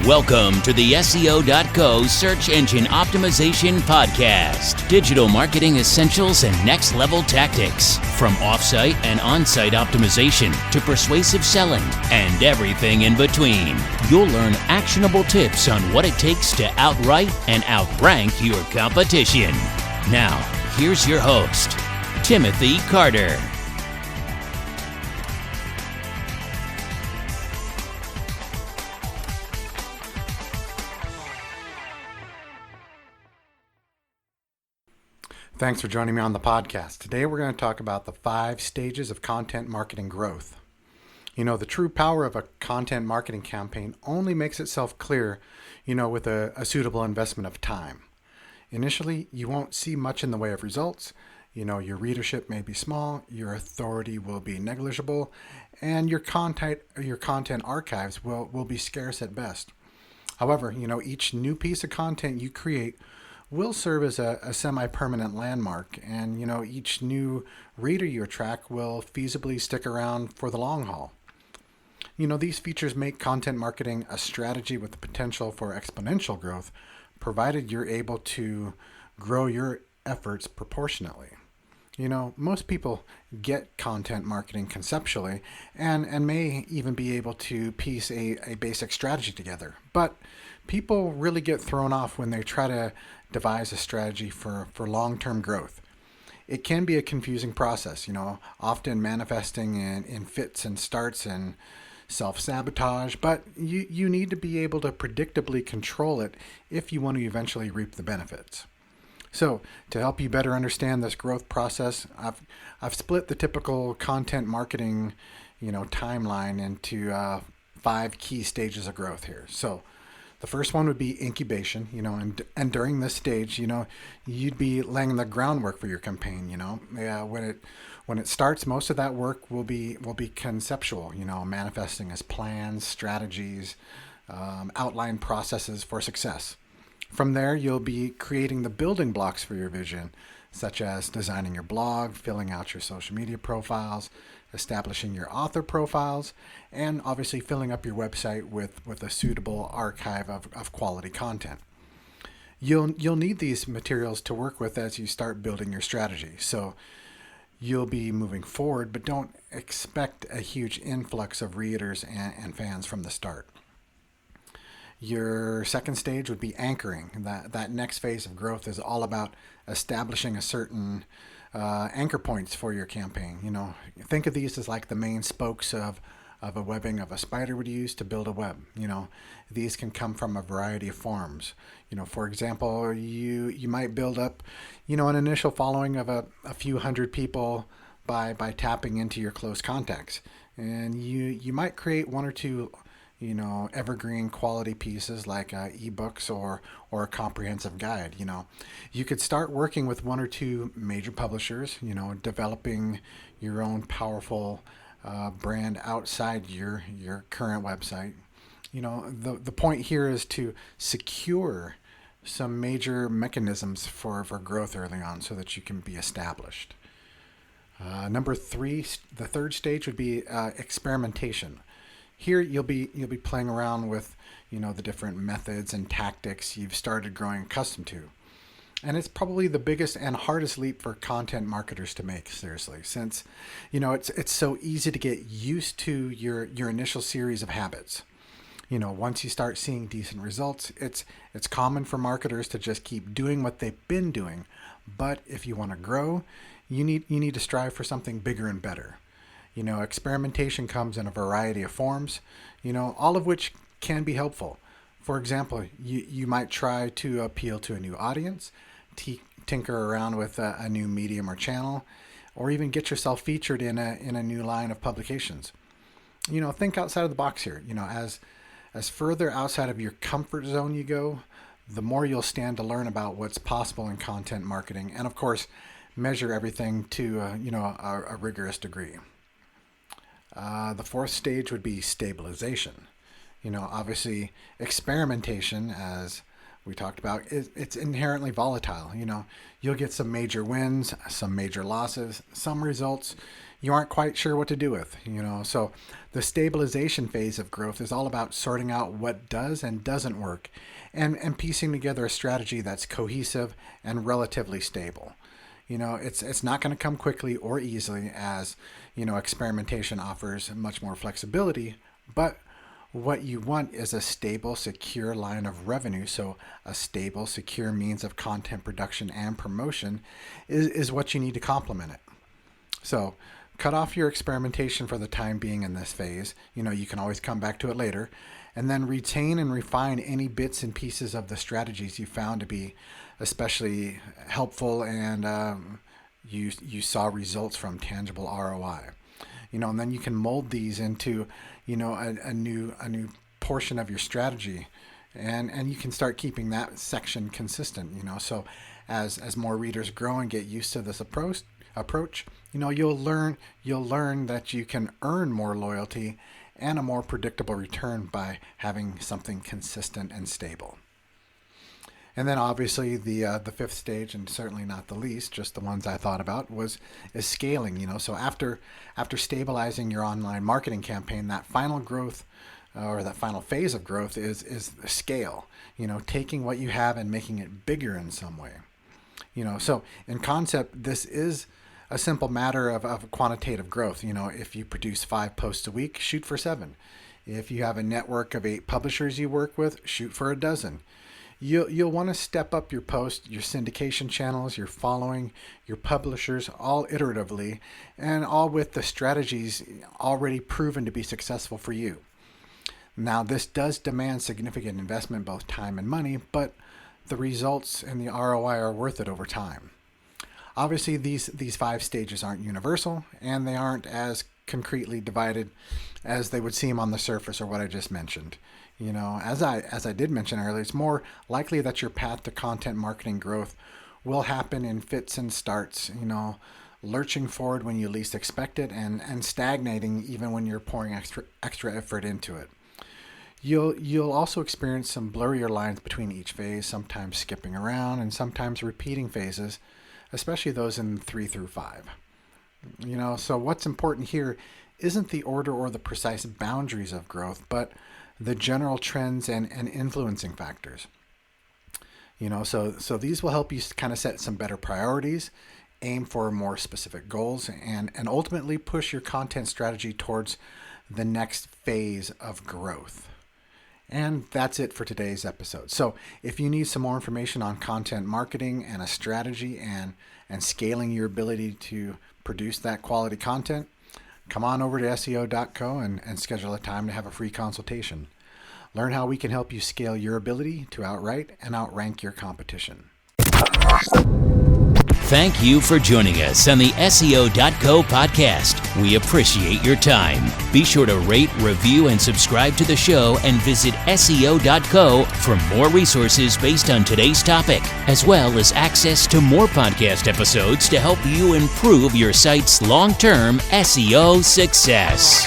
Welcome to the SEO.co Search Engine Optimization Podcast. Digital marketing essentials and next level tactics. From offsite and on-site optimization to persuasive selling and everything in between. You'll learn actionable tips on what it takes to outright and outrank your competition. Now, here's your host, Timothy Carter. Thanks for joining me on the podcast. Today we're going to talk about the 5 stages of content marketing growth. You know, the true power of a content marketing campaign only makes itself clear, with a suitable investment of time. Initially, you won't see much in the way of results. Your readership may be small, your authority will be negligible, and your content archives will be scarce at best. However, each new piece of content you create will serve as a semi-permanent landmark, and each new reader you attract will feasibly stick around for the long haul. These features make content marketing a strategy with the potential for exponential growth, provided you're able to grow your efforts proportionately. Most people get content marketing conceptually and may even be able to piece a basic strategy together, but people really get thrown off when they try to devise a strategy for long-term growth. It can be a confusing process, often manifesting in fits and starts and self-sabotage, but you need to be able to predictably control it if you want to eventually reap the benefits. So, to help you better understand this growth process, I've split the typical content marketing, timeline into 5 key stages of growth here. So, the first one would be incubation, and during this stage, you'd be laying the groundwork for your campaign. When it starts, most of that work will be conceptual, manifesting as plans, strategies, outline processes for success. From there, you'll be creating the building blocks for your vision, such as designing your blog, filling out your social media profiles, establishing your author profiles, and obviously filling up your website with a suitable archive of quality content. You'll need these materials to work with as you start building your strategy. So you'll be moving forward, but don't expect a huge influx of readers and fans from the start. Your second stage would be anchoring. That next phase of growth is all about establishing a certain anchor points for your campaign. Think of these as like the main spokes of a webbing of a spider would use to build a web. These can come from a variety of forms. For example, you might build up, an initial following of a few hundred people by tapping into your close contacts, and you might create one or two evergreen quality pieces like ebooks or a comprehensive guide. You could start working with 1 or 2 major publishers, developing your own powerful brand outside your current website. The point here is to secure some major mechanisms for growth early on so that you can be established. Number 3, the third stage would be experimentation. Here you'll be playing around with the different methods and tactics you've started growing accustomed to. And it's probably the biggest and hardest leap for content marketers to make, seriously, since it's so easy to get used to your initial series of habits. Once you start seeing decent results, it's common for marketers to just keep doing what they've been doing. But if you want to grow, you need to strive for something bigger and better. Experimentation comes in a variety of forms, all of which can be helpful. For example, you might try to appeal to a new audience, tinker around with a new medium or channel, or even get yourself featured in a new line of publications. Think outside of the box here. As further outside of your comfort zone you go, the more you'll stand to learn about what's possible in content marketing, and of course, measure everything to a rigorous degree. The fourth stage would be stabilization. Obviously experimentation, as we talked about, it's inherently volatile. You'll get some major wins, some major losses, some results you aren't quite sure what to do with. So the stabilization phase of growth is all about sorting out what does and doesn't work, and piecing together a strategy that's cohesive and relatively stable. It's not going to come quickly or easily, as experimentation offers much more flexibility, but what you want is a stable, secure line of revenue. So a stable, secure means of content production and promotion is what you need to complement it. So cut off your experimentation for the time being in this phase. You can always come back to it later, and then retain and refine any bits and pieces of the strategies you found to be especially helpful and you saw results from tangible ROI. And then you can mold these into, a new portion of your strategy, and you can start keeping that section consistent. So as more readers grow and get used to this approach, you'll learn that you can earn more loyalty and a more predictable return by having something consistent and stable. And then obviously the fifth stage, and certainly not the least, just the ones I thought about, is scaling. So after stabilizing your online marketing campaign, that final growth or that final phase of growth is scale. Taking what you have and making it bigger in some way. So in concept, this is a simple matter of quantitative growth. If you produce 5 posts a week, shoot for 7. If you have a network of 8 publishers you work with, shoot for 12. You'll want to step up your post, your syndication channels, your following, your publishers, all iteratively, and all with the strategies already proven to be successful for you. Now, this does demand significant investment, both time and money, but the results and the ROI are worth it over time. Obviously, these 5 stages aren't universal, and they aren't as concretely divided as they would seem on the surface or what I just mentioned. As I did mention earlier, it's more likely that your path to content marketing growth will happen in fits and starts, lurching forward when you least expect it and stagnating even when you're pouring extra effort into it. You'll also experience some blurrier lines between each phase, sometimes skipping around and sometimes repeating phases, especially those in 3 through 5. So what's important here isn't the order or the precise boundaries of growth, but the general trends and influencing factors. So these will help you kind of set some better priorities, aim for more specific goals, and ultimately push your content strategy towards the next phase of growth. And that's it for today's episode. So if you need some more information on content marketing and a strategy and scaling your ability to produce that quality content, come on over to SEO.co and schedule a time to have a free consultation. Learn how we can help you scale your ability to outwrite and outrank your competition. Thank you for joining us on the SEO.co podcast. We appreciate your time. Be sure to rate, review, and subscribe to the show, and visit SEO.co for more resources based on today's topic, as well as access to more podcast episodes to help you improve your site's long-term SEO success.